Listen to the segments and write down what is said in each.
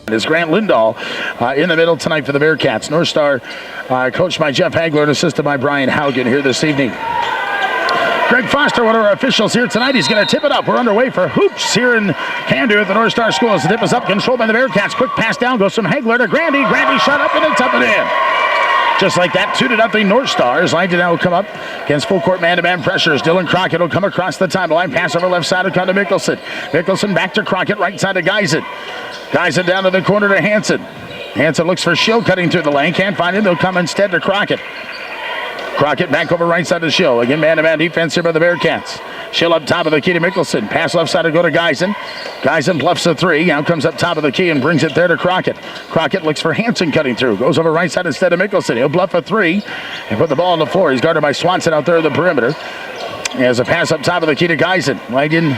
Is Grant Lindahl in the middle tonight for the Bearcats. North Star coached by Jeff Hagler and assisted by Brian Haugen here this evening. Greg Foster, one of our officials here tonight. He's going to tip it up. We're underway for hoops here in Candu at the North Star Schools. The tip is up, controlled by the Bearcats. Quick pass down, goes from Hagler to Grandy. Grandy shot up and it's up and in. Just like that, 2-0 North Stars. Langdon now will come up against full court man-to-man pressures. Dylan Crockett will come across the timeline. Pass over left side will come to Mickelson. Mickelson back to Crockett, right side to Geisen. Geisen down to the corner to Hansen. Hansen looks for Schill cutting through the lane. Can't find him. They'll come instead to Crockett. Crockett back over right side to Schill. Again, man-to-man defense here by the Bearcats. Schill up top of the key to Mickelson. Pass left side to go to Geisen. Geisen bluffs a three. Now comes up top of the key and brings it there to Crockett. Crockett looks for Hansen cutting through. Goes over right side instead of Mickelson. He'll bluff a three and put the ball on the floor. He's guarded by Swanson out there at the perimeter. As a pass up top of the key to Geisen. Langdon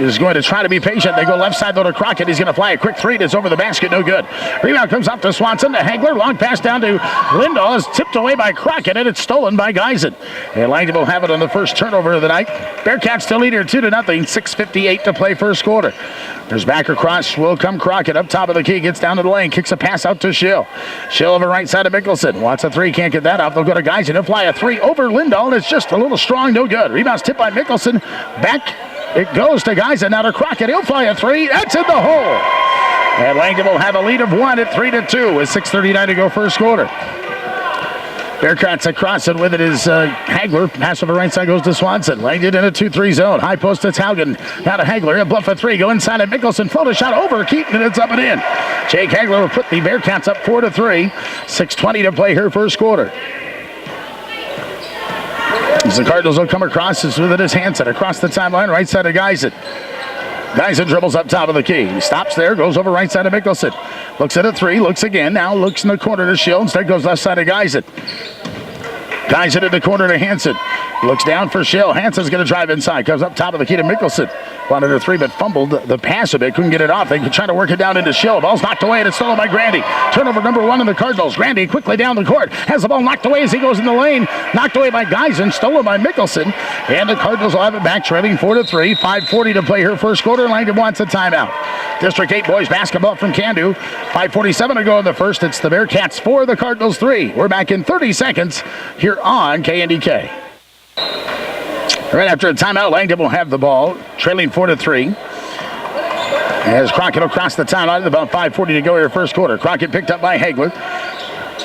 is going to try to be patient. They go left side though to Crockett. He's going to fly a quick three. It's over the basket. No good. Rebound comes up to Swanson to Hagler. Long pass down to Lindahl. Is tipped away by Crockett and it's stolen by Geisen. And Langdon will have it on the first turnover of the night. Bearcats still lead here 2-0. 6:58 to play first quarter. There's back across. Will come Crockett up top of the key. Gets down to the lane. Kicks a pass out to Schill. Schill over right side of Mickelson. Wants a three. Can't get that off. They'll go to Geisen. He'll fly a three over Lindahl. And it's just a little strong. No good. Rebound's tipped by Mickelson. Back it goes to Geisen. Now to Crockett. He'll fly a three. That's in the hole. And Langdon will have a lead of one at 3-2 with 6:39 to go first quarter. Bearcats across it with it is Hagler. Pass over right side goes to Swanson. Langdon in a 2-3 zone. High post, it's Haugen. Now to Hagler. He'll bluff a three. Go inside at Mickelson. Float shot over Keaton and it's up and in. Jake Hagler will put the Bearcats up 4-3. 6:20 to play here first quarter. As the Cardinals will come across, it's with it is Hansen across the timeline, right side of Geisen. Geisen dribbles up top of the key. He stops there, goes over right side of Mickelson. Looks at a three, looks again, now looks in the corner to Schill. Instead goes left side of Geisen. Geisen in the corner to Hansen. Looks down for Schill. Hansen's going to drive inside. Comes up top of the key to Mickelson. Wanted a three, but fumbled the pass a bit. Couldn't get it off. They could try to work it down into Schill. Ball's knocked away, and it's stolen by Grandy. Turnover number one in the Cardinals. Grandy quickly down the court. Has the ball knocked away as he goes in the lane. Knocked away by Geisen. Stolen by Mickelson. And the Cardinals will have it back, trailing 4-3. 5:40 to play here first quarter. Langdon wants a timeout. District 8 boys basketball from Candu. 5:47 to go in the first. It's the Bearcats 4, the Cardinals 3. We're back in 30 seconds here on KNDK. Right after a timeout, Langdon will have the ball, trailing 4-3. As Crockett will cross the timeline, about 5:40 to go here first quarter. Crockett picked up by Hagler.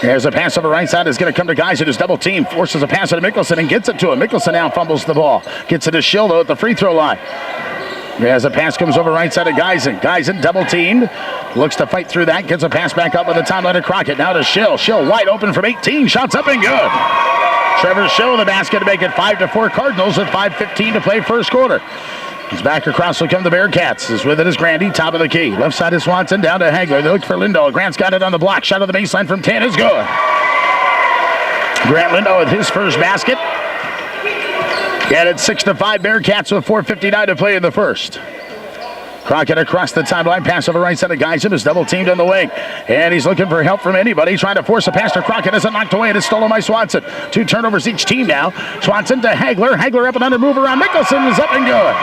There's a pass over right side. It's going to come to Geisen. His double team forces a pass to Mickelson and gets it to him. Mickelson now fumbles the ball. Gets it to Schill, though, at the free throw line. As a pass comes over right side of Geisen. Geisen double teamed. Looks to fight through that. Gets a pass back up with the timeline to Crockett. Now to Schill. Schill wide open from 18. Shots up and good. Trevor Schill with the basket to make it 5-4 Cardinals with 5:15 to play first quarter. He's back across will come the Bearcats. Is with it is Grandy, top of the key. Left side is Swanson, down to Hagler. They look for Lindahl. Grant's got it on the block. Shot on the baseline from 10 is good. Grant Lindahl with his first basket. And it's 6-5 Bearcats with 4:59 to play in the first. Crockett across the timeline, pass over right side of Geisen, is double teamed on the wing. And he's looking for help from anybody, trying to force a pass to Crockett. Isn't knocked away, and it's stolen by Swanson. 2 turnovers each team now. Swanson to Hagler. Hagler up and under, move around. Mickelson is up and good.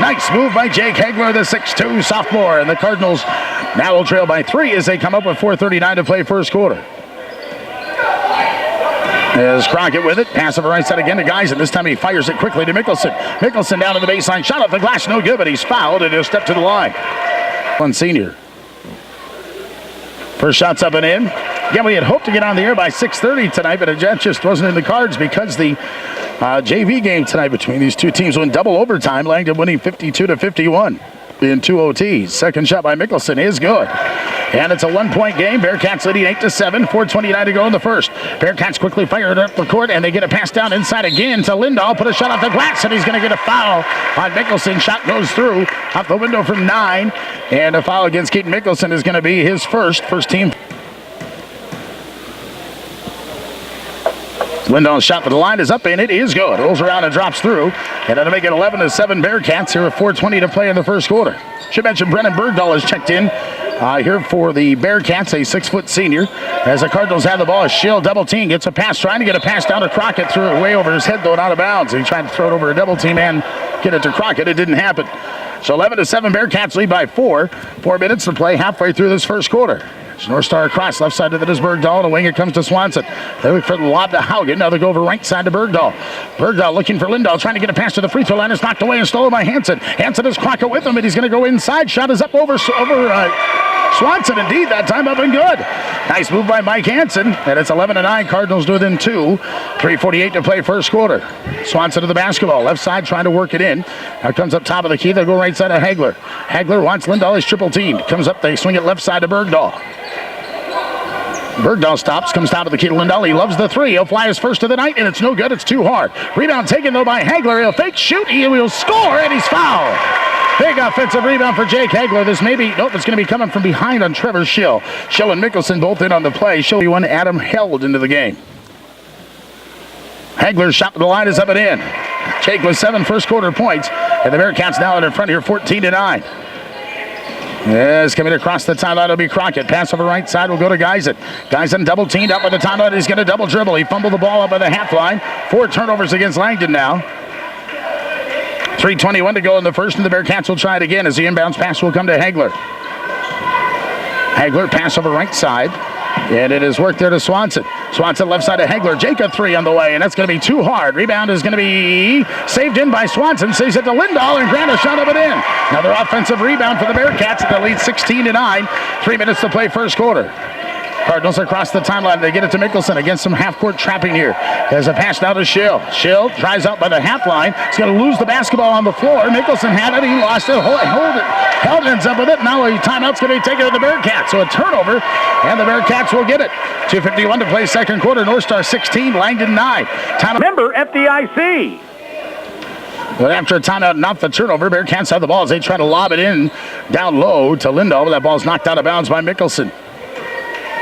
Nice move by Jake Hagler, the 6'2 sophomore. And the Cardinals now will trail by 3 as they come up with 4:39 to play first quarter. As Crockett with it, pass over right side again to Geisen. This time he fires it quickly to Mickelson. Mickelson down to the baseline, shot off the glass, no good, but he's fouled and he'll step to the line. One senior. First shot's up and in. Again, we had hoped to get on the air by 6:30 tonight, but it just wasn't in the cards because the JV game tonight between these two teams went double overtime. Langdon winning 52-51 in 2 OTs. Second shot by Mickelson is good. And it's a 1-point game. Bearcats leading 8-7. 4:29 to go in the first. Bearcats quickly fire it up the court, and they get a pass down inside again to Lindahl. Put a shot off the glass, and he's going to get a foul on Mickelson. Shot goes through off the window from 9. And a foul against Keaton Mickelson is going to be his first team. Lindahl's shot for the line is up, and it is good. Rolls around and drops through. And that'll make it 11-7 Bearcats here with 4:20 to play in the first quarter. Should mention Brennan Bergdahl has checked in here for the Bearcats, a 6-foot senior. As the Cardinals have the ball, Schill double team, gets a pass, trying to get a pass down to Crockett, threw it way over his head, though, and out of bounds. He tried to throw it over a double team and get it to Crockett. It didn't happen. So 11-7, Bearcats lead by 4. 4 minutes to play halfway through this first quarter. North Star across left side to the Bergdahl. The wing, it comes to Swanson. They look for the lob to Haugen. Now they go over right side to Bergdahl. Bergdahl looking for Lindahl, trying to get a pass to the free throw line. It's knocked away and stolen by Hansen. Hansen has Crockett with him, and he's going to go inside. Shot is up over Swanson. Indeed, that time up and good. Nice move by Mike Hansen, and it's 11-9. Cardinals within 2. 3:48 to play first quarter. Swanson to the basketball. Left side trying to work it in. Now comes up top of the key. They'll go right side to Hagler. Hagler wants Lindahl. He's triple teamed. Comes up. They swing it left side to Bergdahl. Bergdahl stops, comes down to the key to Lindahl. He loves the three. He'll fly his first of the night, and it's no good. It's too hard. Rebound taken, though, by Hagler. He'll fake shoot. He will score, and he's fouled. Big offensive rebound for Jake Hagler. This may be, nope, it's going to be coming from behind on Trevor Schill. Schill and Mickelson both in on the play. Schill won. Adam held into the game. Hagler's shot to the line is up and in. Jake with 7 first quarter points, and the Bearcats now in front here, 14-9. Yes, coming across the timeline, it'll be Crockett. Pass over right side will go to Geisen. Geisen double teamed up with the timeline. He's going to double dribble. He fumbled the ball up by the half line. 4 turnovers against Langdon now. 3:21 to go in the first, and the Bearcats will try it again as the inbounds pass will come to Hagler. Hagler pass over right side, and it is worked there to Swanson. Swanson left side to Hagler. Jacob 3 on the way, and that's going to be too hard. Rebound is going to be saved in by Swanson. Saves it to Lindahl, and Grant a shot of it in. Another offensive rebound for the Bearcats at the lead 16-9. 3 minutes to play first quarter. Cardinals across the timeline. They get it to Mickelson against some half-court trapping here. There's a pass now to Schill. Schill tries out by the half line. He's going to lose the basketball on the floor. Mickelson had it. He lost it. Held ends up with it. Now a timeout's going to be taken to the Bearcats. So a turnover, and the Bearcats will get it. 2:51 to play second quarter. North Star 16, Langdon 9. Timeout. Member FDIC. But after a timeout, not the turnover. Bearcats have the ball as they try to lob it in down low to Lindahl. But that ball's knocked out of bounds by Mickelson.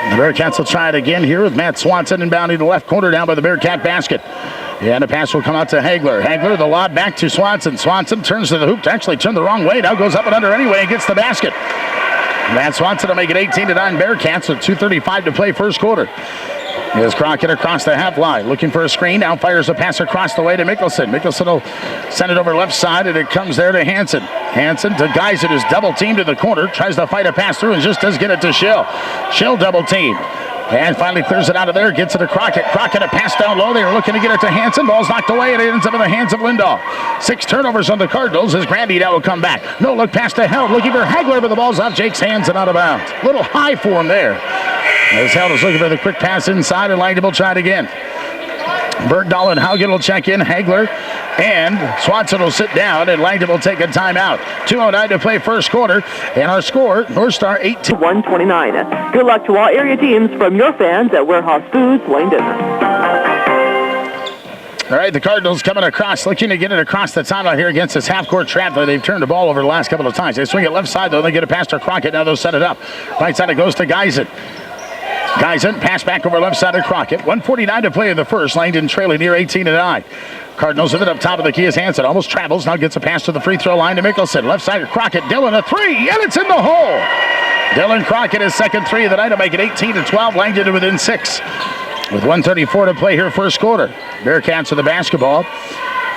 The Bearcats will try it again here with Matt Swanson inbounding the left corner down by the Bearcat basket. And the pass will come out to Hagler. Hagler, the lob back to Swanson. Swanson turns to the hoop to actually turn the wrong way. Now goes up and under anyway and gets the basket. Matt Swanson will make it 18-9 Bearcats with 2:35 to play first quarter. Here's Crockett across the half line, looking for a screen. Now fires a pass across the way to Mickelson. Mickelson will send it over left side, and it comes there to Hansen. Hansen to Geisen, who's double teamed to the corner. Tries to fight a pass through and just does get it to Schill. Schill double teamed. And finally clears it out of there, gets it to Crockett. Crockett a pass down low. They were looking to get it to Hansen. Ball's knocked away, and it ends up in the hands of Lindahl. 6 turnovers on the Cardinals as Grandy now will come back. No look pass to Held, looking for Hagler, but the ball's off Jake's hands and out of bounds. A little high for him there. As Held is looking for the quick pass inside, and Langdon will try it again. Bergdahl and Haugen will check in. Hagler and Swanson will sit down, and Langdon will take a timeout. 2:09 to play first quarter, and our score, North Star 18. 129. Good luck to all area teams from your fans at Warehouse Foods, Langdon. All right, the Cardinals coming across, looking to get it across the timeline here against this half-court trap. They've turned the ball over the last couple of times. They swing it left side, though. They get it past to Crockett. Now they'll set it up. Right side, it goes to Geisen. Geisen, pass back over left side of Crockett. 1:49 to play in the first. Langdon trailing near 18-9. Cardinals with it up top of the key is Hansen. Almost travels. Now gets a pass to the free throw line to Mickelson. Left side of Crockett. Dillon a 3, and it's in the hole. Dylan Crockett, his second 3 of the night, to make it 18-12. Langdon within 6. With 1:34 to play here first quarter. Bearcats with the basketball.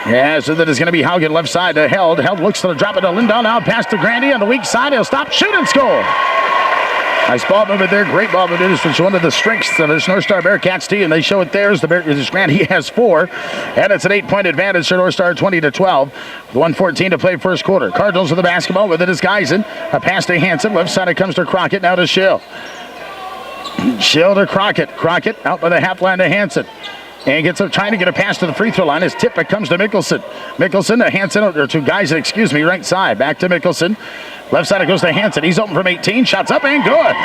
Yeah, so that is going to be Haugen left side to Held. Held looks to drop it to Lindahl. Now pass to Grandy on the weak side. He'll stop, shoot, and score. Nice ball movement there. Great ball movement. It's one of the strengths of this North Star Bearcats team. They show it there as the Bearcats. Grant, he has 4. And it's an 8-point advantage for North Star, 20-12. With 1:14 to play first quarter. Cardinals with the basketball. With it is Geisen. A pass to Hansen. Left side it comes to Crockett. Now to Schill. Schill to Crockett. Crockett out by the half line to Hansen. And gets up trying to get a pass to the free throw line. His tip, it comes to Mickelson. Mickelson to Hansen, or to Geisen, right side. Back to Mickelson. Left side it goes to Hansen. He's open from 18. Shots up and good.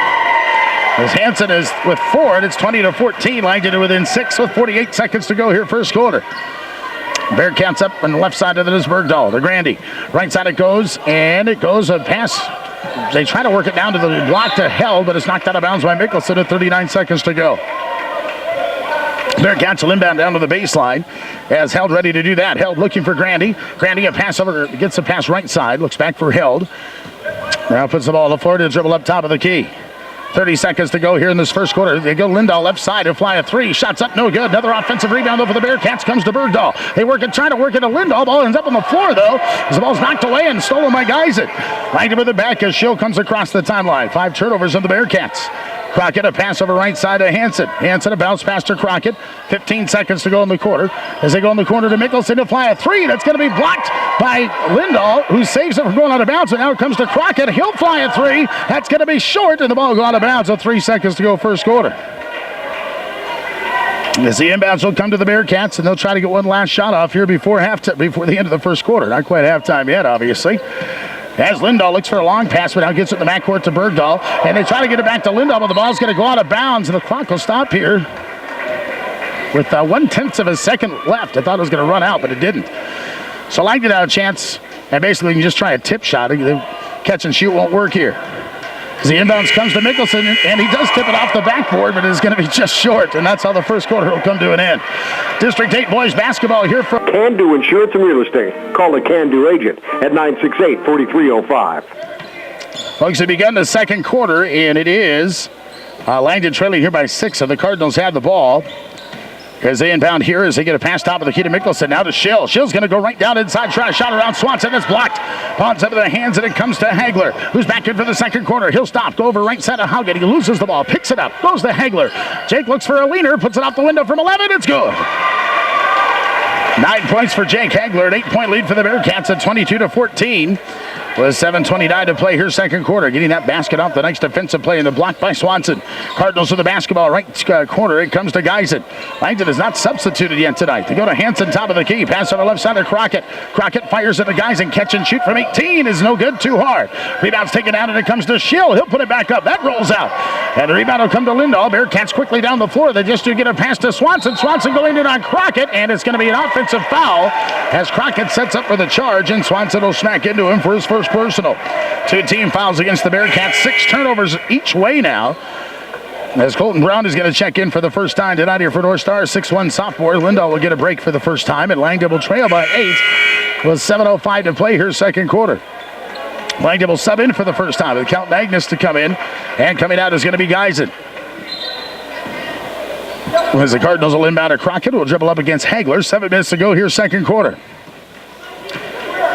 As Hansen is with 4, and it's 20-14. Langdon within 6 with 48 seconds to go here first quarter. Bearcats up on the left side of the Bergdahl. To Grandy. Right side it goes, and it goes a pass. They try to work it down to the block to Held, but it's knocked out of bounds by Mickelson at 39 seconds to go. Bearcats will inbound down to the baseline as Held ready to do that. Held looking for Grandy. Grandy a pass over, gets a pass right side, looks back for Held. Now puts the ball on the floor to dribble up top of the key. 30 seconds to go here in this first quarter. They go Lindahl left side. He'll fly a three. Shots up, no good. Another offensive rebound over the Bearcats. Comes to Bergdahl. They trying to work it to Lindahl. Ball ends up on the floor, though, as the ball's knocked away and stolen by Geisen. Langdon with it back as Schill comes across the timeline. 5 turnovers of the Bearcats. Crockett, a pass over right side to Hansen. Hansen, a bounce pass to Crockett. 15 seconds to go in the quarter. As they go in the corner to Mickelson to fly a three. That's going to be blocked by Lindahl, who saves it from going out of bounds. And now it comes to Crockett. He'll fly a three. That's going to be short, and the ball will go out of bounds with 3 seconds to go first quarter. As the inbounds will come to the Bearcats, and they'll try to get one last shot off here before the end of the first quarter. Not quite halftime yet, obviously. As Lindahl looks for a long pass, but now gets it in the backcourt to Bergdahl. And they try to get it back to Lindahl, but the ball's going to go out of bounds, and the clock will stop here with 1/10 of a second left. I thought it was going to run out, but it didn't. So Langdon had a chance, and basically you can just try a tip shot. The catch and shoot won't work here. As the inbounds comes to Mickelson, and he does tip it off the backboard, but it's going to be just short, and that's how the first quarter will come to an end. District 8 boys basketball here from Can Do Insurance and Real Estate. Call the Can Do agent at 968-4305. Folks, have begun the second quarter, and it is Langdon trailing here by 6, and the Cardinals have the ball. As they inbound here, as they get a pass top of the key to Mickelson, now to Schill. Schill's going to go right down inside, try a shot around Swanson. That's blocked. Bounce out of the hands, and it comes to Hagler, who's back in for the second quarter. He'll stop, go over right side of Haugen. He loses the ball, picks it up, goes to Hagler. Jake looks for a leaner, puts it off the window from 11. It's good. 9 points for Jake Hagler, an 8-point lead for the Bearcats at 22-14. With 7:29 to play here, second quarter. Getting that basket off the nice defensive play in the block by Swanson. Cardinals with the basketball, right corner. It comes to Geisen. Langdon is not substituted yet tonight. They go to Hansen, top of the key. Pass on the left side of Crockett. Crockett fires at the Geisen. Catch and shoot from 18 is no good, too hard. Rebound's taken down, and it comes to Schill. He'll put it back up. That rolls out. And the rebound will come to Lindahl. Bearcats quickly down the floor. They just do get a pass to Swanson. Swanson going in on Crockett, and it's going to be an offensive foul as Crockett sets up for the charge, and Swanson will smack into him for his first personal. 2 team fouls against the Bearcats. 6 turnovers each way now. As Colton Brown is going to check in for the first time tonight here for North Star, 6'1" sophomore. Lindahl will get a break for the first time, and Langdon will trail by 8 with 7:05 to play here, second quarter. Langdon will sub in for the first time with Count Magnus to come in, and coming out is going to be Geisen. As the Cardinals will inbound to Crockett, will dribble up against Hagler. 7 minutes to go here, second quarter.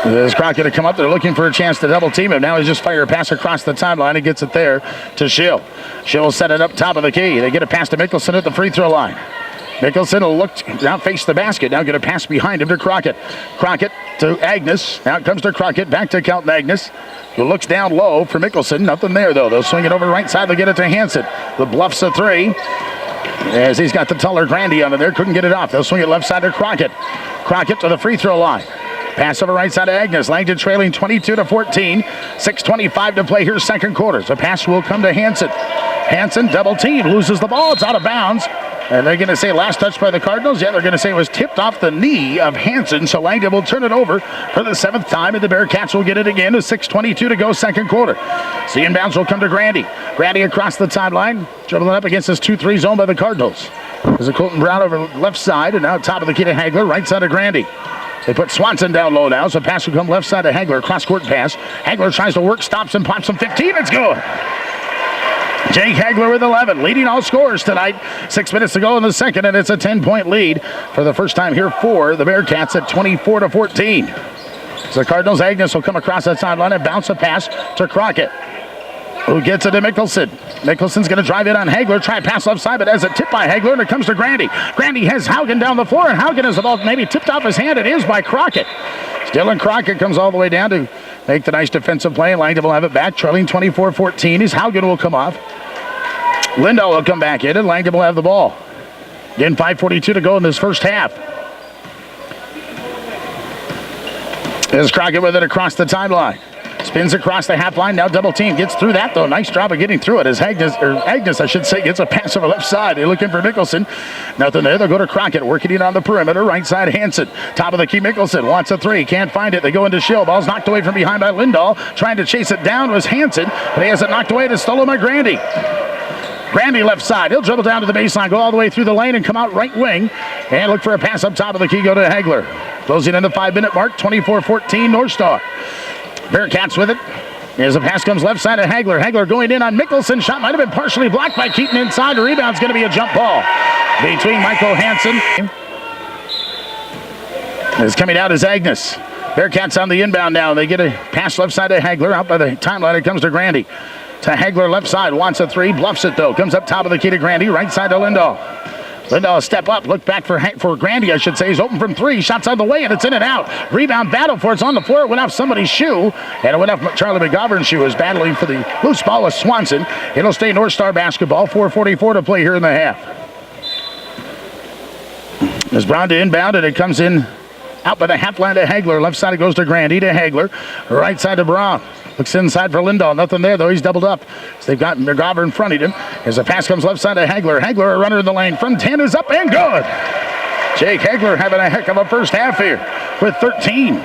As Crockett to come up, they're looking for a chance to double team him. Now he's just fire a pass across the timeline. He gets it there to Schill. Schill will set it up top of the key. They get a pass to Mickelson at the free throw line. Mickelson will look, now face the basket. Now get a pass behind him to Crockett. Crockett to Agnes. Now it comes to Crockett. Back to Count Agnes, who looks down low for Mickelson. Nothing there, though. They'll swing it over the right side. They'll get it to Hansen. The bluffs a three. As he's got the taller Grandy on it there. Couldn't get it off. They'll swing it left side to Crockett. Crockett to the free throw line. Pass over right side of Agnes. Langdon trailing 22-14. 6:25 to play here, second quarter. The pass will come to Hansen. Hansen, double team, loses the ball. It's out of bounds. And they're going to say last touch by the Cardinals. Yeah, they're going to say it was tipped off the knee of Hansen. So Langdon will turn it over for the 7th time, and the Bearcats will get it again with 6:22 to go, second quarter. So the inbounds will come to Grandy. Grandy across the timeline, dribbling up against this 2-3 zone by the Cardinals. There's a Colton Brown over left side, and now top of the key to Hagler, right side of Grandy. They put Swanson down low now, so pass will come left side to Hagler. Cross-court pass. Hagler tries to work, stops, and pops from 15. It's good. Jake Hagler with 11, leading all scorers tonight. 6 minutes to go in the second, and it's a 10-point lead for the first time here for the Bearcats at 24-14. So the Cardinals, Agnes will come across that sideline and bounce a pass to Crockett, who gets it to Mickelson. Mickelson's going to drive it on Hagler, try pass left side, but as a tip by Hagler, and it comes to Grandy. Grandy has Haugen down the floor, and Haugen has the ball maybe tipped off his hand. It is by Crockett. Dylan Crockett comes all the way down to make the nice defensive play. Langdon will have it back, trailing 24-14. His Haugen will come off. Lindahl will come back in, and Langdon will have the ball. Again, 5:42 to go in this first half. There's Crockett with it across the timeline. Spins across the half line, now double team. Gets through that, though. Nice job of getting through it as Agnes, I should say, gets a pass over left side. They're looking for Mickelson. Nothing there. They'll go to Crockett, working it on the perimeter. Right side, Hansen. Top of the key, Mickelson. Wants a three. Can't find it. They go into Schill. Ball's knocked away from behind by Lindahl. Trying to chase it down was Hansen, but he has it knocked away. It's stolen by Grandy. Grandy left side. He'll dribble down to the baseline, go all the way through the lane, and come out right wing. And look for a pass up top of the key, go to Hagler. Closing in the 5-minute mark, 24-14, North Star. Bearcats with it. As the pass comes left side of Hagler. Hagler going in on Mickelson. Shot might have been partially blocked by Keaton inside. The rebound's going to be a jump ball between Michael Hansen. Is coming out is Agnes. Bearcats on the inbound now. They get a pass left side to Hagler. Out by the timeline, it comes to Grandy. To Hagler left side. Wants a three. Bluffs it, though. Comes up top of the key to Grandy. Right side to Lindahl. Lindahl step up. Look back for Grandy, I should say. He's open from three. Shots out of the way, and it's in and out. Rebound battle for it's on the floor. It went off somebody's shoe, and it went off Charlie McGovern's shoe. Is battling for the loose ball with Swanson. It'll stay North Star basketball. 4:44 to play here in the half. As Brown to inbound, and it comes in out by the half line to Hagler. Left side it goes to Grandy to Hagler. Right side to Brown. Looks inside for Lindahl. Nothing there, though. He's doubled up. So they've got McGovern in front of him. As the pass comes left side to Hagler. Hagler, a runner in the lane. From 10 is up and good. Jake Hagler having a heck of a first half here with 13.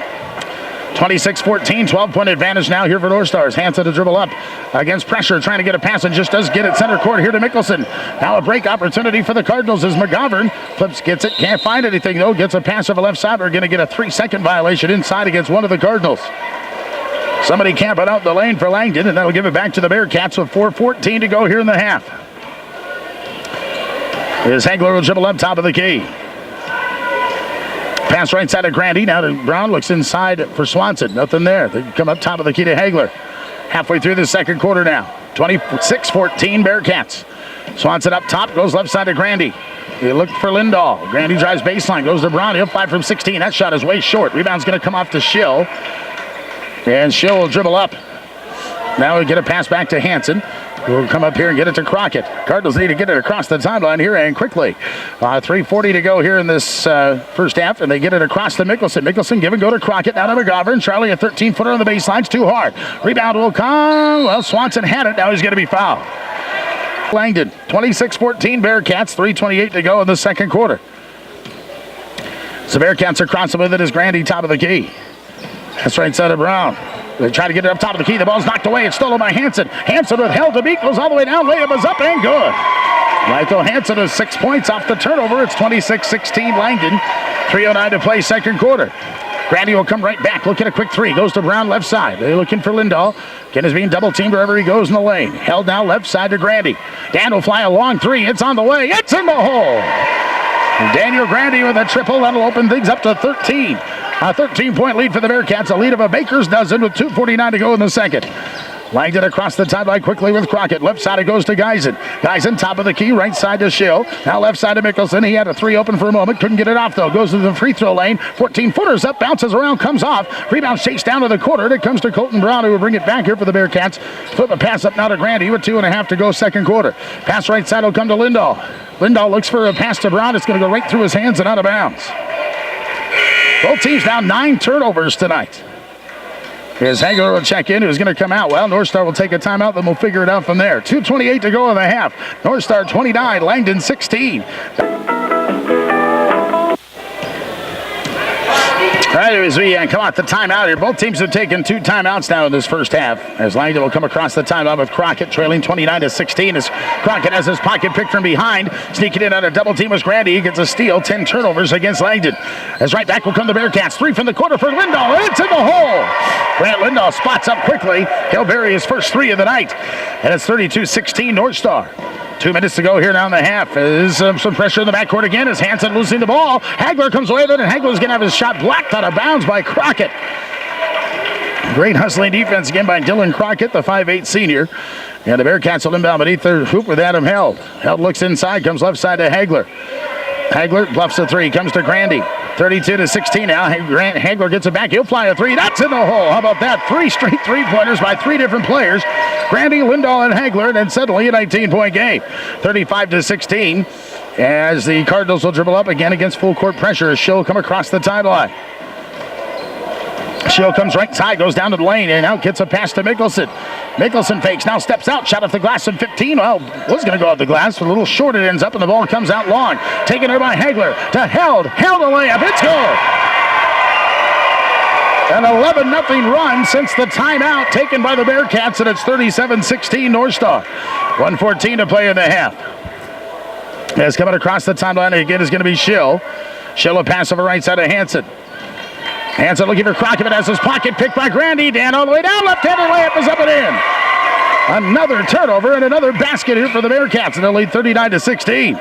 26-14, 12-point advantage now here for North Stars. Hansen to dribble up against pressure, trying to get a pass and just does get it center court here to Mickelson. Now a break opportunity for the Cardinals as McGovern flips, gets it, can't find anything though, gets a pass over left side. We're going to get a 3-second violation inside against one of the Cardinals. Somebody camping out the lane for Langdon, and that'll give it back to the Bearcats with 4:14 to go here in the half. As Hagler will dribble up top of the key. Pass right side of Grandy. Now to Brown. Looks inside for Swanson. Nothing there. They come up top of the key to Hagler. Halfway through the second quarter now. 26-14 Bearcats. Swanson up top. Goes left side to Grandy. He looked for Lindahl. Grandy drives baseline. Goes to Brown. He'll fire from 16. That shot is way short. Rebound's going to come off to Schill. And Schill will dribble up. Now we get a pass back to Hansen. We'll come up here and get it to Crockett. Cardinals need to get it across the timeline here and quickly. 3:40 to go here in this first half, and they get it across to Mickelson. Mickelson give and go to Crockett. Now to McGovern. Charlie, a 13-footer on the baseline. It's too hard. Rebound will come. Well, Swanson had it. Now he's going to be fouled. Langdon, 26-14 Bearcats. 3:28 to go in the second quarter. So Bearcats across with it as Grandy top of the key. That's right side of Brown. They try to get it up top of the key. The ball's knocked away. It's stolen by Hansen. Hansen with held to beat. Goes all the way down. Layup is up and good. Michael Hansen has 6 points off the turnover. It's 26-16 Langdon. 3:09 to play second quarter. Grandy will come right back. Look at a quick three. Goes to Brown left side. They're looking for Lindahl. Again is being double teamed wherever he goes in the lane. Held now left side to Grandy. Dan will fly a long three. It's on the way. It's in the hole. And Daniel Grandy with a triple. That'll open things up to 13. A 13-point lead for the Bearcats, a lead of a baker's dozen with 2:49 to go in the second. Langdon across the timeline quickly with Crockett. Left side it goes to Geisen. Geisen top of the key, right side to Schill. Now left side to Mickelson. He had a three open for a moment. Couldn't get it off though. Goes to the free throw lane. 14-footers up, bounces around, comes off. Rebound chased down to the corner. It comes to Colton Brown who will bring it back here for the Bearcats. Flip a pass up now to Grandy with 2.5 to go second quarter. Pass right side will come to Lindahl. Lindahl looks for a pass to Brown. It's going to go right through his hands and out of bounds. Both teams now 9 turnovers tonight. As Hagler will check in, who's going to come out? Well, North Star will take a timeout, then we'll figure it out from there. 2:28 to go in the half. North Star 29, Langdon 16. All right, as we come out the timeout here, both teams have taken 2 timeouts now in this first half. As Langdon will come across the timeout with Crockett trailing 29-16. As Crockett has his pocket picked from behind, sneaking in on a double team with Grandy. He gets a steal, 10 turnovers against Langdon. As right back will come the Bearcats. 3 from the corner for Lindahl. It's in the hole. Grant Lindahl spots up quickly. He'll bury his first 3 of the night. And it's 32-16 North Star. 2 minutes to go here now in the half. There's some pressure in the backcourt again as Hansen losing the ball. Hagler comes away with it, and Hagler's going to have his shot blocked out of bounds by Crockett. Great hustling defense again by Dylan Crockett, the 5'8 senior. And the Bearcats will inbound beneath their hoop with Adam Held. Held looks inside, comes left side to Hagler. Hagler bluffs a 3, comes to Grandy. 32-16 now. Hagler gets it back. He'll fly a 3. That's in the hole. How about that? 3 straight 3-pointers by 3 different players. Grandy, Lindahl, and Hagler, and then suddenly a 19-point game. 35-16 as the Cardinals will dribble up again against full court pressure as Schill come across the timeline. Schill comes right side, goes down to the lane, and now gets a pass to Mickelson. Mickelson fakes, now steps out, shot off the glass in 15. Well, was going to go off the glass, but a little short it ends up, and the ball comes out long. Taken there by Hagler to Held. Held a layup. It's good. An 11-0 run since the timeout taken by the Bearcats, and it's 37-16 North Star. 1:14 to play in the half. As coming across the timeline again is going to be Schill. Schill a pass over right side of Hansen. Hansen looking for Crockett, has his pocket picked by Grandy. Dan all the way down, left-handed layup is up and in. Another turnover and another basket here for the Bearcats, and they lead 39-16.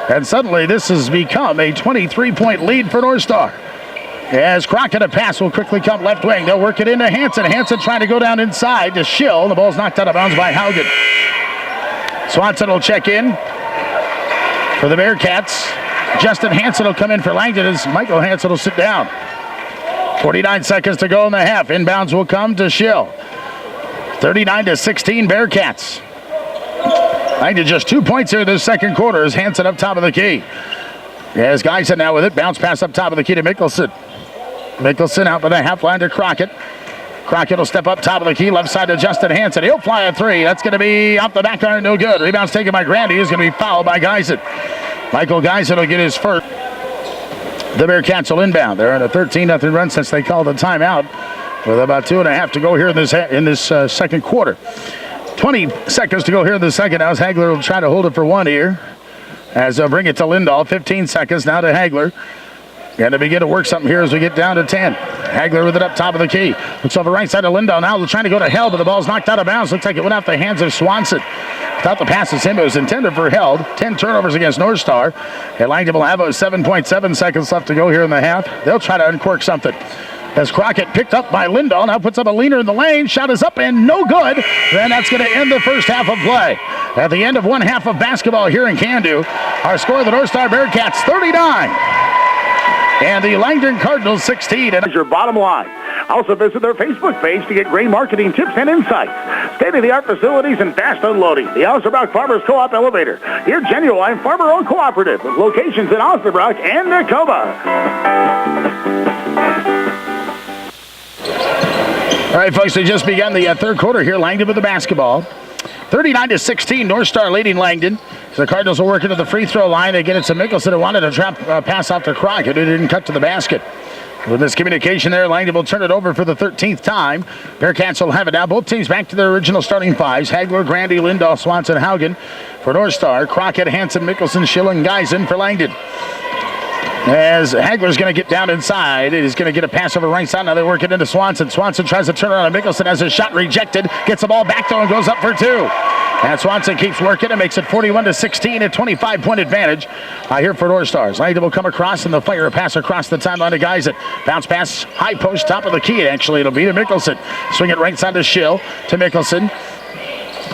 And suddenly this has become a 23-point lead for North Star. As Crockett, a pass will quickly come left wing. They'll work it into Hansen. Hansen trying to go down inside to Schill. The ball's knocked out of bounds by Haugen. Swanson will check in for the Bearcats. Justin Hansen will come in for Langdon as Michael Hansen will sit down. 49 seconds to go in the half. Inbounds will come to Schill. 39-16 Bearcats. Langdon just 2 points here in the second quarter as Hansen up top of the key. As Geisen now with it. Bounce pass up top of the key to Mickelson. Mickelson out by the half line to Crockett. Crockett will step up top of the key, left side to Justin Hansen. He'll fly a three. That's going to be off the back iron, no good. Rebound's taken by Grandy. He's going to be fouled by Geisen. Michael Geisen will get his first. The Bearcats will inbound. They're on a 13-0 run since they called a timeout with about 2.5 to go here in this second quarter. 20 seconds to go here in the second. Now Hagler will try to hold it for one here as they'll bring it to Lindahl. 15 seconds now to Hagler. Going to begin to work something here as we get down to 10. Hagler with it up top of the key. Looks over right side of Lindahl now. They're trying to go to Held, but the ball's knocked out of bounds. Looks like it went off the hands of Swanson. Thought the pass was him. It was intended for Held. 10 turnovers against North Star. And Langdon will have 7.7 seconds left to go here in the half. They'll try to uncork something. As Crockett picked up by Lindahl, now puts up a leaner in the lane. Shot is up and no good. Then that's going to end the first half of play. At the end of one half of basketball here in Candu, our score of the North Star Bearcats 39. And the Langdon Cardinals 16. And your bottom line. Also visit their Facebook page to get grain marketing tips and insights. State-of-the-art facilities and fast unloading. The Osnabrück Farmers Co-op Elevator. Your genuine farmer-owned cooperative with locations in Osnabrück and Nakoma. All right, folks, we just begun the third quarter here. Langdon with the basketball. 39-16, North Star leading Langdon. So the Cardinals will work into the free throw line. They get it to Mickelson, who wanted to pass off to Crockett, who didn't cut to the basket. With miscommunication there, Langdon will turn it over for the 13th time. Bearcats will have it now. Both teams back to their original starting fives. Hagler, Grandy, Lindahl, Swanson, Haugen for North Star. Crockett, Hansen, Mickelson, Schill, and Geisen for Langdon. As Hagler's going to get down inside, he's going to get a pass over right side. Now they work it into Swanson. Swanson tries to turn around on Mickelson, has his shot rejected. Gets the ball back though and goes up for two. And Swanson keeps working and makes it 41-16, a 25-point advantage here for North Stars. Langdon will come across and they'll fire a pass across the timeline to Geisen. Bounce pass, high post, top of the key. Actually, it'll be to Mickelson. Swing it right side to Schill, to Mickelson.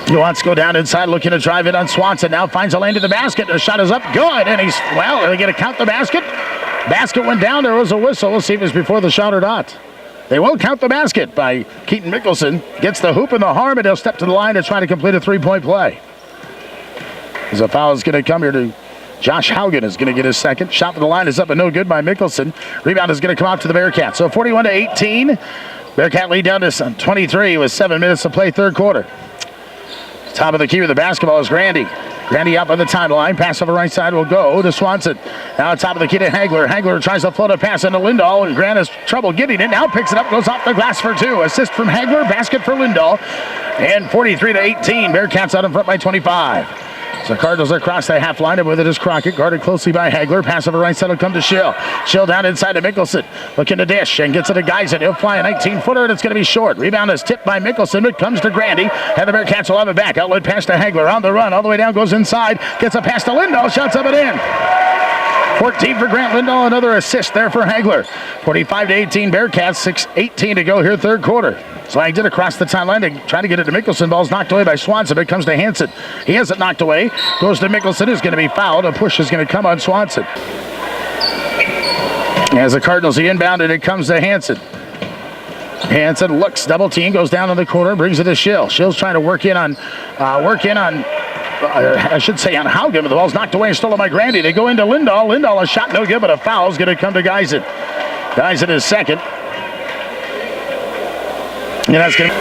He wants to go down inside, looking to drive it on Swanson. Now finds a lane to the basket. The shot is up, good. And he's, well, are they going to count the basket? Basket went down. There was a whistle. We'll see if it's before the shot or not. They will count the basket by Keaton Mickelson. Gets the hoop and the harm, and he'll step to the line to try to complete a three-point play. As a foul is going to come here to Josh Haugen is going to get his second. Shot to the line is up and no good by Mickelson. Rebound is going to come out to the Bearcats. So 41-18. Bearcat lead down to 23 with 7 minutes to play third quarter. Top of the key with the basketball is Grandy. Grandy out by the timeline. Pass over right side will go to Swanson. Now top of the key to Hagler. Hagler tries to float a pass into Lindahl, and Grant has trouble getting it. Now picks it up, goes off the glass for two. Assist from Hagler, basket for Lindahl. And 43-18. Bearcats out in front by 25. So Cardinals across the half line, and with it is Crockett, guarded closely by Hagler. Pass over right side will come to Schill. Schill down inside to Mickelson. Looking to dish and gets it to Geisen. He'll fly a 19-footer, and it's going to be short. Rebound is tipped by Mickelson. It comes to Grandy, and the Bearcats will have it back. Outlet pass to Hagler on the run. All the way down, goes inside. Gets a pass to Lindahl. Shots up and in. 14 for Grant Lindahl. Another assist there for Hagler. 45-18 Bearcats. 6:18 to go here third quarter. Langdon across the timeline to try to get it to Mickelson. Ball's knocked away by Swanson. It comes to Hansen. He has it knocked away. Goes to Mickelson. Is going to be fouled. A push is going to come on Swanson. As the Cardinals, he inbounded. It comes to Hansen. Hansen looks, double team, goes down in the corner, brings it to Schill. Schill's trying to work in on I should say on Haugen, but the ball's knocked away and stolen by Grandy. They go into Lindahl. Lindahl, a shot no good, but a foul is going to come to Geisen. Geisen is second. And that's going to...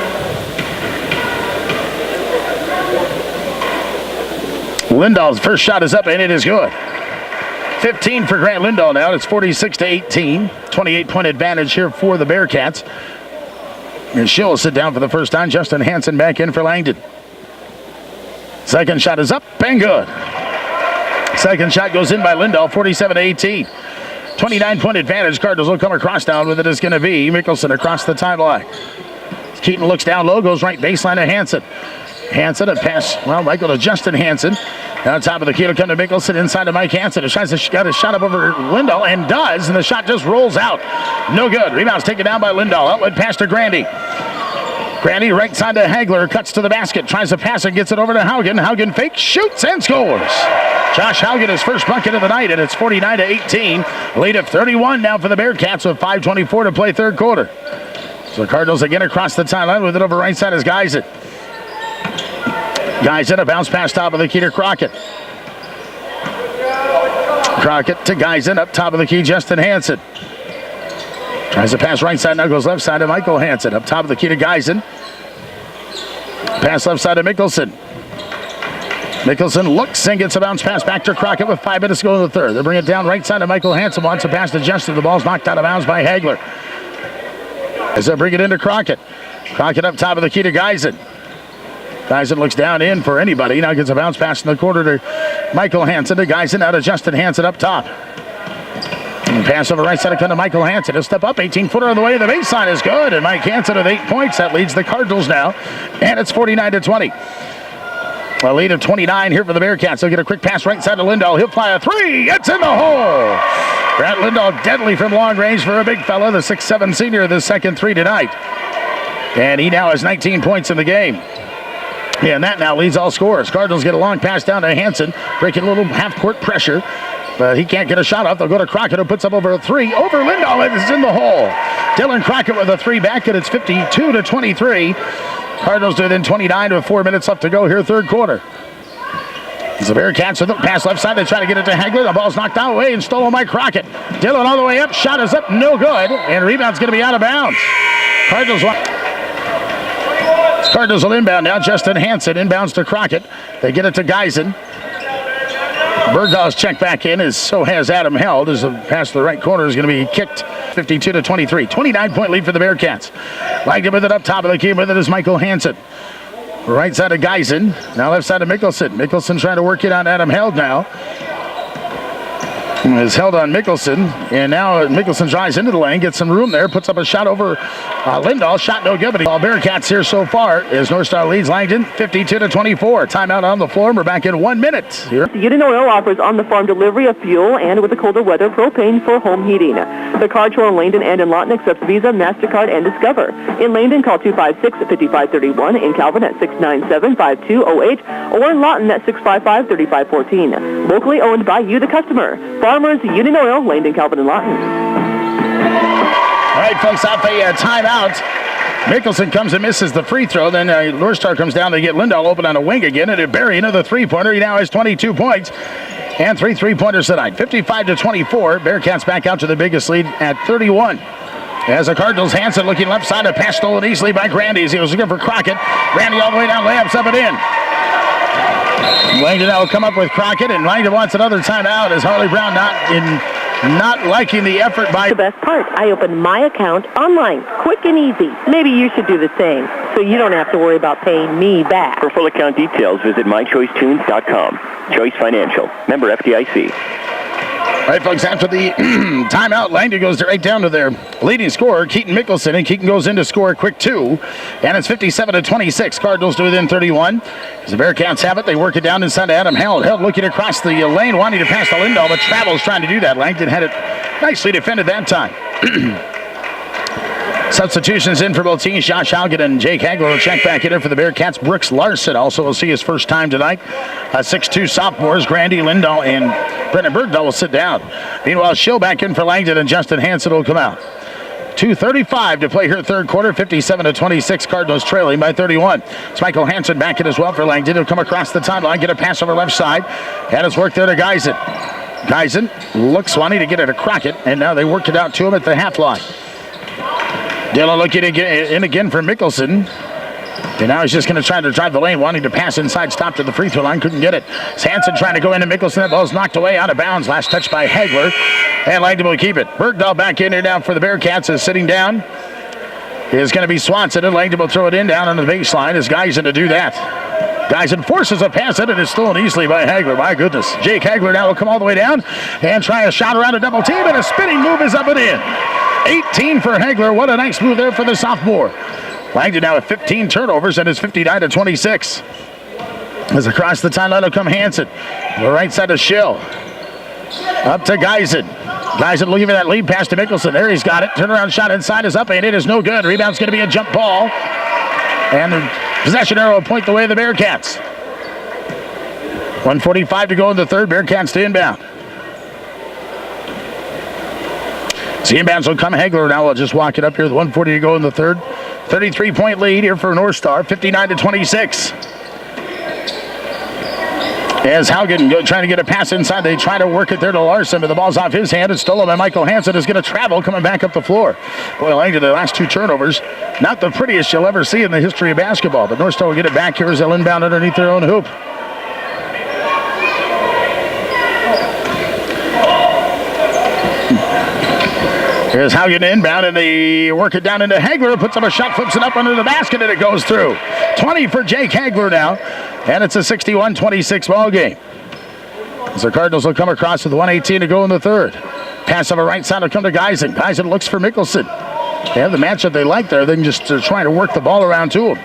Lindahl's first shot is up, and it is good. 15 for Grant Lindahl now. It's 46-18. 28-point advantage here for the Bearcats. And Schill will sit down for the first time. Justin Hansen back in for Langdon. Second shot is up and good. Second shot goes in by Lindahl, 47-18. 29-point advantage. Cardinals will come across down with it. Is going to be Mickelson across the timeline. Keaton looks down low, goes right baseline to Hansen. Hansen, a pass. Well, Michael to Justin Hansen. Down top of the key to come to Mickelson, inside to Mike Hansen. Got a shot up over Lindahl, and does, and the shot just rolls out. No good. Rebound's taken down by Lindahl. Outlet pass to Grandy. Grandy right side to Hagler, cuts to the basket, tries to pass it, gets it over to Haugen. Haugen fakes, shoots, and scores. Josh Haugen, his first bucket of the night, and it's 49-18. Lead of 31 now for the Bearcats with 5:24 to play third quarter. So the Cardinals again across the timeline with it over right side is Geisen. Geisen, a bounce pass top of the key to Crockett. Crockett to Geisen, up top of the key, Justin Hansen. Tries to pass right side, now goes left side to Michael Hansen. Up top of the key to Geisen. Pass left side to Mickelson. Mickelson looks and gets a bounce pass back to Crockett with 5 minutes to go in the third. They bring it down right side to Michael Hansen. Wants a pass to Justin. The ball's knocked out of bounds by Hagler. As they bring it into Crockett. Crockett up top of the key to Geisen. Geisen looks down in for anybody. Now gets a bounce pass in the quarter to Michael Hansen. To Geisen, now to Justin Hansen up top. And pass over right side to come to Michael Hansen. He'll step up, 18-footer on the way to the baseline is good. And Mike Hansen with 8 points. That leads the Cardinals now. And it's 49-20. A lead of 29 here for the Bearcats. They'll get a quick pass right side to Lindahl. He'll fly a three. It's in the hole. Brad Lindahl deadly from long range for a big fella. The 6'7" senior, the second three tonight. And he now has 19 points in the game. Yeah, and that now leads all scorers. Cardinals get a long pass down to Hansen, breaking a little half-court pressure. But he can't get a shot off. They'll go to Crockett, who puts up over a three. Over Lindahl, it's in the hole. Dylan Crockett with a three back, and it's 52-23. Cardinals do it in 29 with 4 minutes left to go here, third quarter. As the Bearcats with the pass left side, they try to get it to Hagler. The ball's knocked out away and stolen by Crockett. Dylan all the way up, shot is up, no good, and rebound's going to be out of bounds. Cardinals will inbound now. Justin Hansen inbounds to Crockett. They get it to Geisen. Bergdahl's checked back in, as so has Adam Held, as the pass to the right corner is going to be kicked. 52-23. 29-point lead for the Bearcats. Langdon with it up top of the key. With it is Michael Hansen. Right side of Geisen. Now left side of Mickelson. Mickelson trying to work it on Adam Held now. Is held on Mickelson, and now Mickelson drives into the lane, gets some room there, puts up a shot over Lindahl. Shot no good, but all Bearcats here so far as North Star leads Langdon 52-24. Timeout on the floor. We're back in 1 minute here. Union Oil offers on-the-farm delivery of fuel and, with the colder weather, propane for home heating. The card show in Langdon and in Lawton accepts Visa, MasterCard, and Discover. In Langdon, call 256-5531. In Calvin at 697-5208. Or in Lawton at 655-3514. Locally owned by you, the customer. Farmers Union Oil, Langdon, Calvin, and Lawton. All right, folks, off a timeout. Mickelson comes and misses the free throw. Then North Star comes down to get Lindahl open on a wing again. And Barry another three-pointer. He now has 22 points and 3 three-pointers tonight. 55-24. Bearcats back out to the biggest lead at 31. As the Cardinals, Hansen looking left side. A pass stolen easily by Grandy. He was looking for Crockett. Grandy all the way down, layups up and in. Langdon now will come up with Crockett, and Langdon wants another timeout as Harley Brown not liking the effort by... The best part, I opened my account online, quick and easy. Maybe you should do the same, so you don't have to worry about paying me back. For full account details, visit mychoicetunes.com. Choice Financial. Member FDIC. All right, folks, after the timeout, Langdon goes right down to their leading scorer, Keaton Mickelson, and Keaton goes in to score a quick two, and it's 57-26. Cardinals do it in 31. As the Bearcats have it, they work it down inside to Adam Held. Held looking across the lane, wanting to pass to Lindahl, but Travel's trying to do that. Langdon had it nicely defended that time. Substitutions in for both teams. Josh Haugen and Jake Hagler will check back in for the Bearcats. Brooks Larson also will see his first time tonight. 6'2 sophomores, Grandy, Lindahl, and Brennan Bergdahl will sit down. Meanwhile, Schill back in for Langdon, and Justin Hansen will come out. 2:35 to play here third quarter. 57-26. Cardinals trailing by 31. It's Michael Hansen back in as well for Langdon. He'll come across the timeline, get a pass over left side. Had his work there to Geisen. Geisen looks wanting to get it to Crockett, and now they worked it out to him at the half line. Dillon looking in again for Mickelson. And now he's just going to try to drive the lane, wanting to pass inside, stop to the free throw line, couldn't get it. It's Hansen trying to go into Mickelson. That ball's knocked away out of bounds. Last touch by Hagler. And Langdon will keep it. Bergdahl back in here now for the Bearcats is sitting down. Is going to be Swanson, and Langdon will throw it in down on the baseline. His guys in to do that. Geisen forces a pass in, and it's stolen easily by Hagler. My goodness. Jake Hagler now will come all the way down and try a shot around a double team, and a spinning move is up and in. 18 for Hagler. What a nice move there for the sophomore. Langdon now with 15 turnovers, and it's 59-26. As across the timeline will come Hansen. The right side of Schill. Up to Geisen. Geisen looking for that lead pass to Mickelson. There he's got it. Turnaround shot inside is up, and it is no good. Rebound's going to be a jump ball. And the possession arrow will point the way of the Bearcats. 1:45 to go in the third. Bearcats to inbound. The inbounds will come. Hagler now will just walk it up here with 1:40 to go in the third. 33-point lead here for North Star. 59-26. As Haugen trying to get a pass inside, they try to work it there to Larson, but the ball's off his hand. It's stolen by Michael Hansen. Is going to travel, coming back up the floor. Boy, Langdon, the last two turnovers, not the prettiest you'll ever see in the history of basketball, but North Star will get it back here as they'll inbound underneath their own hoop. Here's Haugen inbound, and they work it down into Hagler. Puts up a shot, flips it up under the basket, and it goes through. 20 for Jake Hagler now, and it's a 61-26 ball game. As the Cardinals will come across with 1:18 to go in the third. Pass on the right side will come to Geisen. Geisen looks for Mickelson. They have the matchup they like there. They can just trying to work the ball around to him.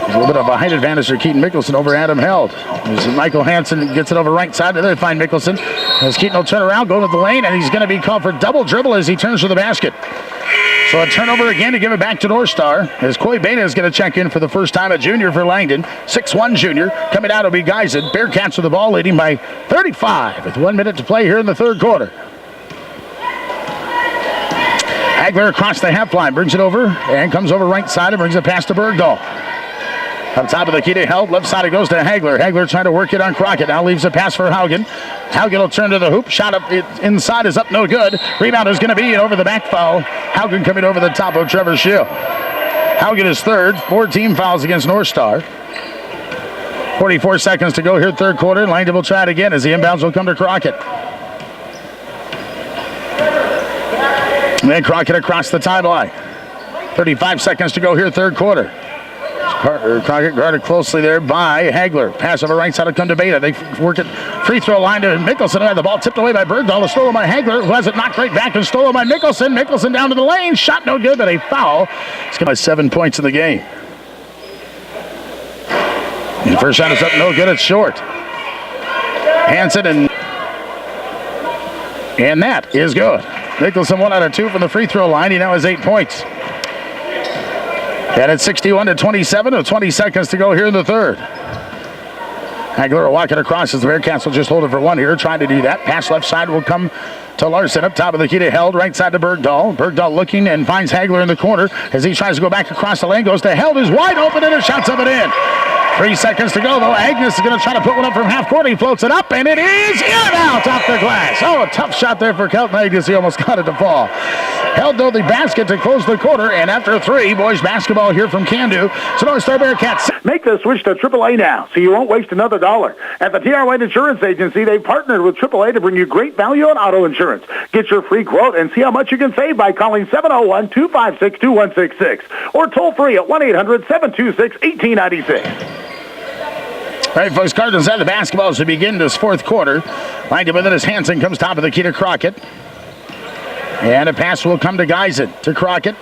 A little bit of a height advantage for Keaton Mickelson over Adam Held. As Michael Hansen gets it over right side, and they find Mickelson. As Keaton will turn around, go to the lane, and he's going to be called for double dribble as he turns to the basket. So a turnover again to give it back to North Star. As Coy Beta is going to check in for the first time, a junior for Langdon. 6'1" junior. Coming out will be Geisen. Bearcats with the ball, leading by 35 with 1 minute to play here in the third quarter. Hagler across the half line, brings it over, and comes over right side and brings it past to Bergdahl. Up top of the key to Held. Left side it goes to Hagler. Hagler trying to work it on Crockett. Now leaves a pass for Haugen. Haugen will turn to the hoop. Shot up inside is up, no good. Rebound is going to be over the back foul. Haugen coming over the top of Trevor Schill. Haugen is third. 4 team fouls against North Star. 44 seconds to go here, third quarter. Langdon will try it again as the inbounds will come to Crockett. And then Crockett across the timeline. 35 seconds to go here, third quarter. Crockett guarded closely there by Hagler. Pass over right side will come to Beta. They work it free throw line to Mickelson. And the ball tipped away by Bergdahl. Stolen by Hagler, who has it knocked right back and stolen by Mickelson. Mickelson down to the lane. Shot no good, but a foul. It's going to be 7 points in the game. The first shot is up, no good. It's short. Hansen and that is good. Mickelson 1 out of 2 from the free throw line. He now has 8 points. And it's 61-27 with 20 seconds to go here in the third. Hagler walking across as the Bearcats will just hold it for one here, trying to do that. Pass left side will come to Larson. Up top of the key to Held, right side to Bergdahl. Bergdahl looking and finds Hagler in the corner as he tries to go back across the lane. Goes to Held, who's wide open, and a shot's up and in. 3 seconds to go, though. Agnes is going to try to put one up from half court. He floats it up, and it is in out off the glass. Oh, a tough shot there for Colton Agnes. He almost got it to fall. Held, though, the basket to close the quarter, and after 3, boys basketball here from Candu. So North Star Bearcats. Make the switch to AAA now, so you won't waste another dollar. At the TR White Insurance Agency, they've partnered with AAA to bring you great value on auto insurance. Get your free quote and see how much you can save by calling 701-256-2166 or toll free at 1-800-726-1896. All right, folks, Cardinals have the basketball as we begin this fourth quarter. Langdon with it as Hansen comes top of the key to Crockett. And a pass will come to Geisen to Crockett.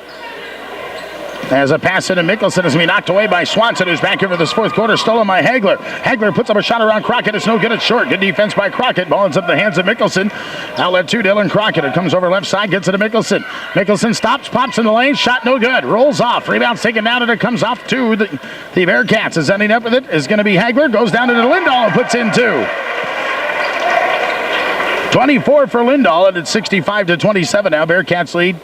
As a pass into Mickelson is going to be knocked away by Swanson, who's back here for this fourth quarter, stolen by Hagler. Hagler puts up a shot around Crockett. It's no good. It's short. Good defense by Crockett. Ball ends up the hands of Mickelson. Outlet 2, Dylan Crockett. It comes over left side, gets it to Mickelson. Mickelson stops, pops in the lane. Shot no good. Rolls off. Rebound's taken down, and it comes off to the Bearcats. Is ending up with it is going to be Hagler. Goes down to Lindahl and puts in 2. 24 for Lindahl, and it's 65-27 now. Bearcats lead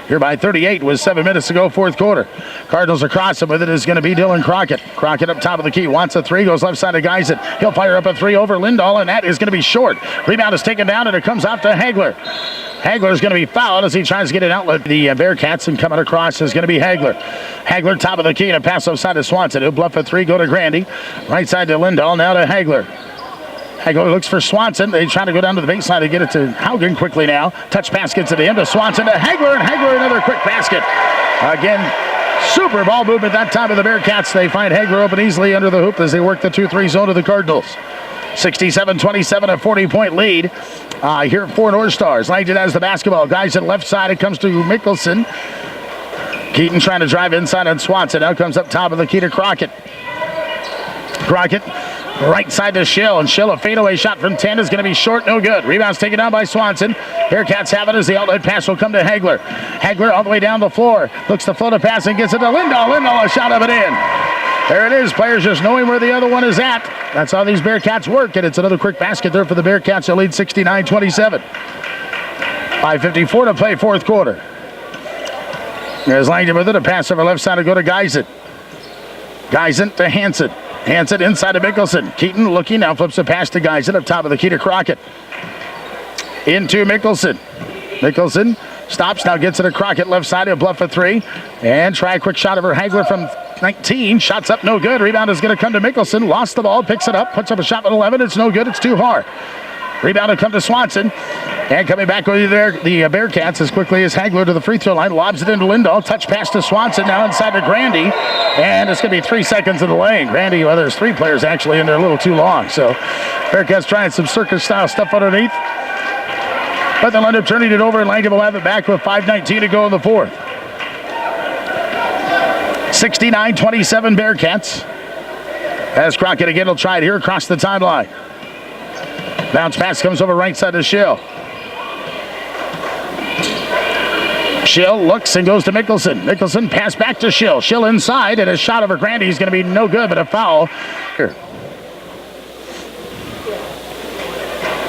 here by 38 with 7 minutes to go, fourth quarter. Cardinals across him with it is going to be Dylan Crockett. Crockett up top of the key, wants a 3, goes left side of Geisen. He'll fire up a 3 over Lindahl, and that is going to be short. Rebound is taken down, and it comes out to Hagler. Hagler is going to be fouled as he tries to get an outlet. The Bearcats, and coming across is going to be Hagler. Hagler top of the key, and a pass outside to Swanson. He'll bluff a 3, go to Grandy. Right side to Lindahl, now to Hagler. Hagler looks for Swanson. They try to go down to the baseline to get it to Haugen quickly now. Touch pass gets to the end of Swanson to Hagler, and Hagler another quick basket. Again, Super ball movement that time of the Bearcats. They find Hagler open easily under the hoop as they work the 2-3 zone of the Cardinals. 67-27, a 40-point lead here for North Stars. Langdon has the basketball. Guys at left side. It comes to Mickelson. Keaton trying to drive inside on Swanson. Now comes up top of the key to Crockett. Crockett right side to Schill. And Schill, a fadeaway shot from 10 is going to be short. No good. Rebound's taken down by Swanson. Bearcats have it as the outlet pass will come to Hagler. Hagler all the way down the floor. Looks to float a pass and gets it to Lindahl. Lindahl, a shot of it in. There it is. Players just knowing where the other one is at. That's how these Bearcats work. And it's another quick basket there for the Bearcats. They lead 69-27. 5:54 to play fourth quarter. There's Langdon with it. A pass over left side to go to Geisen. Geisen to Hansen. Hansen inside to Mickelson. Keaton looking. Now flips a pass to Geisen up top of the key to Crockett. Into Mickelson. Mickelson stops. Now gets it to Crockett. Left side. He'll bluff a three. And try a quick shot over Hagler from 19. Shots up. No good. Rebound is going to come to Mickelson. Lost the ball. Picks it up. Puts up a shot with 11. It's no good. It's too hard. Rebound will come to Swanson. And coming back with the Bearcats as quickly as Hagler to the free throw line. Lobs it into Lindahl. Touch pass to Swanson. Now inside to Grandy. And it's going to be 3 seconds in the lane. Grandy, well, there's 3 players actually in there a little too long. So Bearcats trying some circus-style stuff underneath. But they'll end up turning it over, and Langdon will have it back with 5:19 to go in the fourth. 69-27 Bearcats. As Crockett again will try it here across the timeline. Bounce pass comes over right side to Schill. Schill looks and goes to Mickelson. Mickelson pass back to Schill. Schill inside, and a shot over Grandy is going to be no good, but a foul. Here.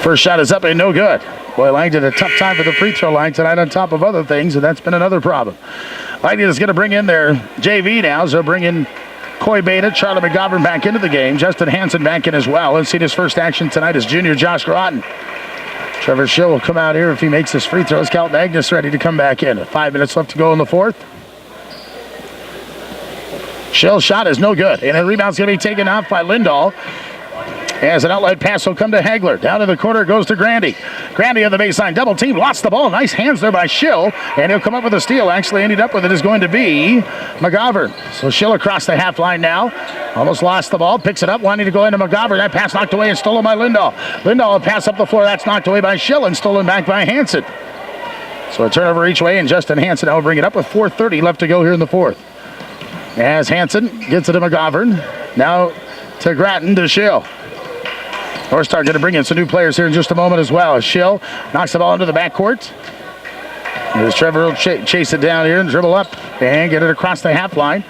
First shot is up and no good. Boy, Langdon a tough time for the free throw line tonight on top of other things, and that's been another problem. Langdon is going to bring in their JV now, so bring in Coy Beta, Charlie McGovern back into the game. Justin Hansen back in as well. And seen his first action tonight is junior Josh Groton. Trevor Schill will come out here if he makes his free throws. Colton Agnes ready to come back in. 5 minutes left to go in the fourth. Schill's shot is no good. And the rebound's going to be taken off by Lindahl. As an outlet pass will come to Hagler. Down to the corner goes to Grandy. Grandy on the baseline. Double team. Lost the ball. Nice hands there by Schill. And he'll come up with a steal. Actually ended up with it is going to be McGovern. So Schill across the half line now. Almost lost the ball. Picks it up. Wanting to go into McGovern. That pass knocked away and stolen by Lindahl. Lindahl will pass up the floor. That's knocked away by Schill and stolen back by Hansen. So a turnover each way. And Justin Hansen now will bring it up with 4:30 left to go here in the fourth. As Hansen gets it to McGovern. Now to Gratton to Schill. North Star going to bring in some new players here in just a moment as well. Schill knocks the ball into the backcourt. As Trevor will chase it down here and dribble up and get it across the half line.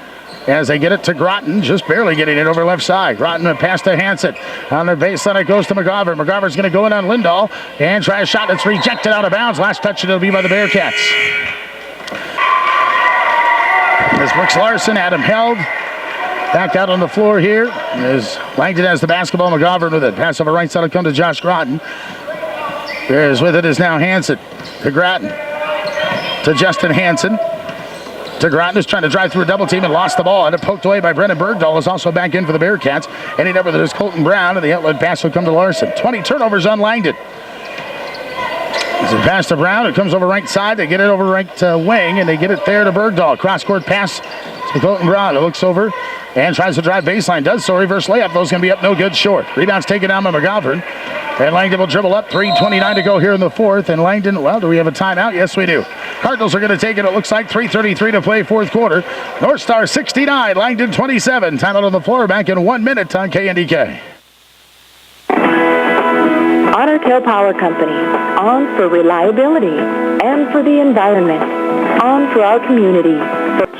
As they get it to Groton, just barely getting it over left side. Groton a pass to Hansen. On the baseline it goes to McGovern. McGovern's going to go in on Lindahl and try a shot that's rejected out of bounds. Last touch it'll be by the Bearcats. As Brooks Larson, Adam held. Back out on the floor here as Langdon has the basketball. McGovern with it. Pass over right side will come to Josh Groton. There's with it is now Hansen to Groton. To Justin Hansen. To Groton, who's trying to drive through a double team and lost the ball. And it poked away by Brennan Bergdahl. Is also back in for the Bearcats. Ending up with it is Colton Brown. And the outlet pass will come to Larson. 20 turnovers on Langdon. It's a pass to Brown. It comes over right side. They get it over right wing. And they get it there to Bergdahl. Cross-court pass to Colton Brown. It looks over. And tries to drive baseline. Does so. Reverse layup. Those going to be up no good short. Rebounds taken down by McGovern. And Langdon will dribble up. 3:29 to go here in the fourth. And Langdon, well, do we have a timeout? Yes, we do. Cardinals are going to take it. It looks like 3:33 to play fourth quarter. North Star 69. Langdon 27. Timeout on the floor. Back in 1 minute on KNDK. Otter Tail Power Company. On for reliability and for the environment. On for our community.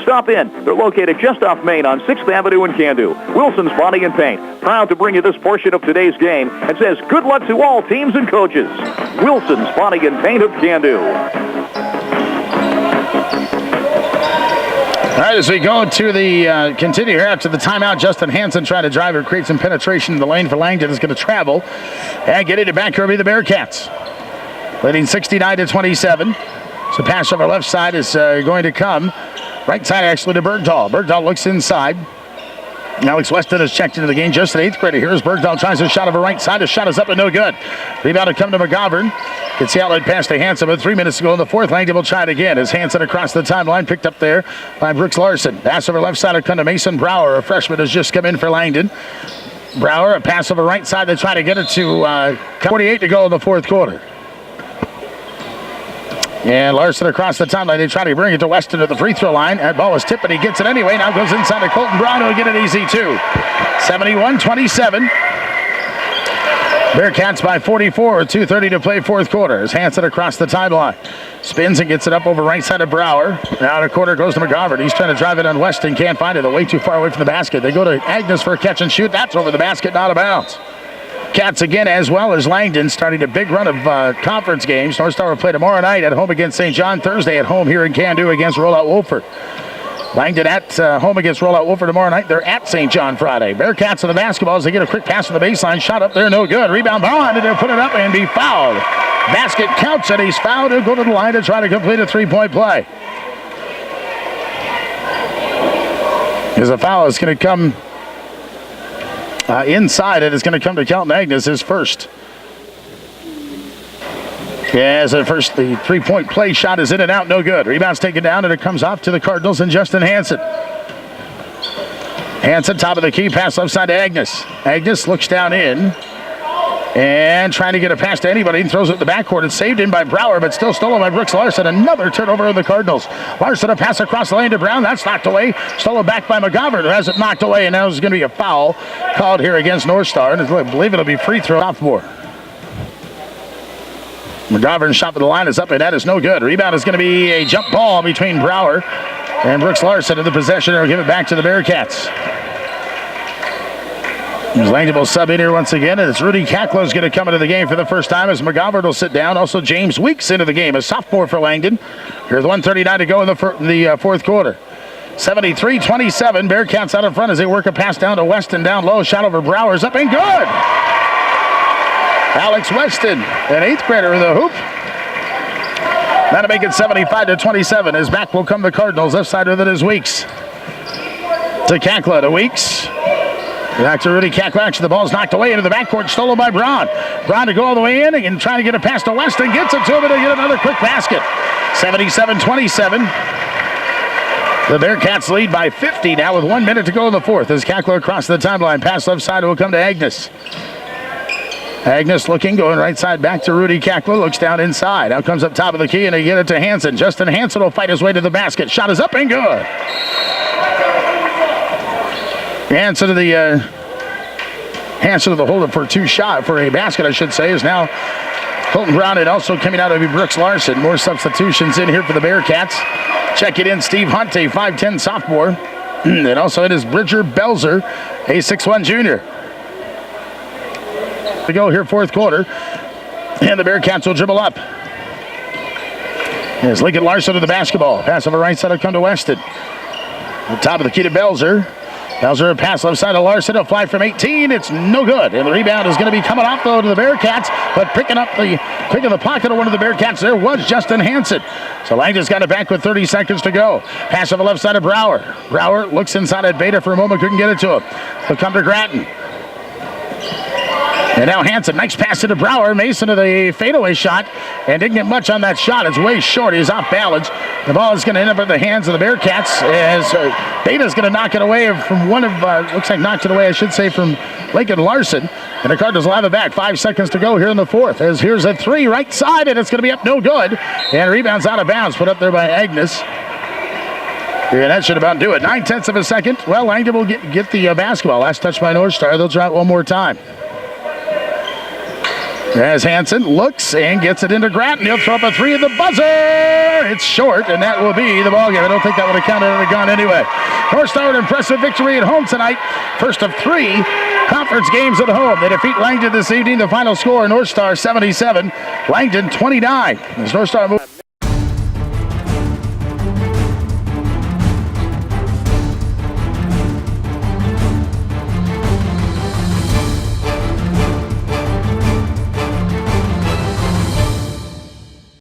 Stop in. They're located just off Main on 6th Avenue in Candu. Wilson's Body and Paint, proud to bring you this portion of today's game and says good luck to all teams and coaches. Wilson's Body and Paint of Candu. All right, as we go to the continue here after the timeout, Justin Hansen trying to drive or create some penetration in the lane for Langdon is going to travel and get it back here will be the Bearcats. Leading 69-27. So pass over left side is going to come. Right side actually to Bergdahl. Bergdahl looks inside. Alex Weston has checked into the game, just an 8th grader. Here's Bergdahl, tries a shot over right side. His shot is up and no good. Rebound to come to McGovern. Gets the outlet pass to Hansen, but 3 minutes to go in the fourth. Langdon will try it again as Hansen across the timeline, picked up there by Brooks Larson. Pass over left side, come to Mason Brower. A freshman has just come in for Langdon. Brower, a pass over right side. They try to get it to 48 to go in the fourth quarter. And Larson across the timeline. They try to bring it to Weston at the free throw line. That ball was tipped, but he gets it anyway. Now goes inside to Colton Brown, who'll get it easy too. 71-27. Bearcats by 44 with 2:30 to play fourth quarter. As Hansen across the timeline. Spins and gets it up over right side of Brower. Now the quarter goes to McGovern. He's trying to drive it on Weston. Can't find it. They're way too far away from the basket. They go to Agnes for a catch and shoot. That's over the basket, not out of bounds. Cats again, as well as Langdon, starting a big run of conference games. North Star will play tomorrow night at home against St. John. Thursday at home here in Can-Do against Rollout Wolford. Langdon at home against Rollout Wolford tomorrow night. They're at St. John Friday. Bearcats on the basketball as they get a quick pass from the baseline. Shot up there, no good. Rebound Bond, and they'll put it up and be fouled. Basket counts, and he's fouled. He'll go to the line to try to complete a three-point play. As a foul is going to come inside, it is going to come to Kelton Agnes, his first. Yeah, the three-point play shot is in and out, no good. Rebound's taken down, and it comes off to the Cardinals and Justin Hansen. Hansen, top of the key, pass left side to Agnes. Agnes looks down in and trying to get a pass to anybody and throws it in the backcourt. It's saved in by Brower, but still stolen by Brooks Larson. Another turnover of the Cardinals. Larson, a pass across the lane to Brown. That's knocked away. Stolen back by McGovern, who has it knocked away, and now there's going to be a foul called here against North Star, and I believe it'll be free throw sophomore. McGovern's shot to the line is up, and that is no good. Rebound is going to be a jump ball between Brower and Brooks Larson in the possession. They'll give it back to the Bearcats. Langdon will sub in here once again, and it's Rudy Kaklo's going to come into the game for the first time as McGovern will sit down. Also, James Weeks into the game, a sophomore for Langdon. Here's 1:39 to go in the fourth quarter. 73-27. Bearcats out in front as they work a pass down to Weston down low. Shot over Brower's up and good. Alex Weston, an 8th grader in the hoop. That'll make it 75-27. His back will come the Cardinals. Left side with it is Weeks. To Kakla, to Weeks. Back to Rudy Kakla. Actually, the ball's knocked away into the backcourt, stolen by Braun. Braun to go all the way in and trying to get a pass to Weston. Gets it to him and get another quick basket. 77-27. The Bearcats lead by 50 now with 1 minute to go in the fourth. As Kakla across the timeline. Pass left side will come to Agnes. Agnes looking, going right side back to Rudy Kakla. Looks down inside. Now comes up top of the key and they get it to Hansen. Justin Hansen will fight his way to the basket. Shot is up and good. Hansen to the holder for a basket, I should say, is now Colton Brown, and also coming out of Brooks Larson. More substitutions in here for the Bearcats. Check it in, Steve Hunt, a 5'10 sophomore. And also it is Bridger Belzer, a 6'1 junior. To go here, fourth quarter. And the Bearcats will dribble up. As Lincoln Larson to the basketball. Pass over right side will come to Weston. The top of the key to Belzer. Belzer a pass left side to Larson. A fly from 18. It's no good. And the rebound is going to be coming off, though, to the Bearcats. But picking up the pick of the pocket of one of the Bearcats there was Justin Hansen. So Langdon's got it back with 30 seconds to go. Pass on the left side of Brower. Brower looks inside at Beta for a moment. Couldn't get it to him. He'll come to Grattan. And now Hansen, nice pass into Brower. Mason to the fadeaway shot. And didn't get much on that shot. It's way short. He's off balance. The ball is going to end up in the hands of the Bearcats as Beta's going to knock it away from looks like knocked it away, I should say, from Lincoln Larson. And the Cardinals will have it back. 5 seconds to go here in the fourth. As here's a three right side, and it's going to be up no good. And rebounds out of bounds. Put up there by Agnes. And that should about do it. 9/10 of a second. Well, Langdon will get the basketball. Last touch by North Star. They'll try it one more time. As Hansen looks and gets it into Grattan. He'll throw up a three at the buzzer. It's short, and that will be the ball game. I don't think that would have counted on a gun anyway. North Star, an impressive victory at home tonight. First of 3 conference games at home. They defeat Langdon this evening. The final score, North Star 77, Langdon 29. As North Star moves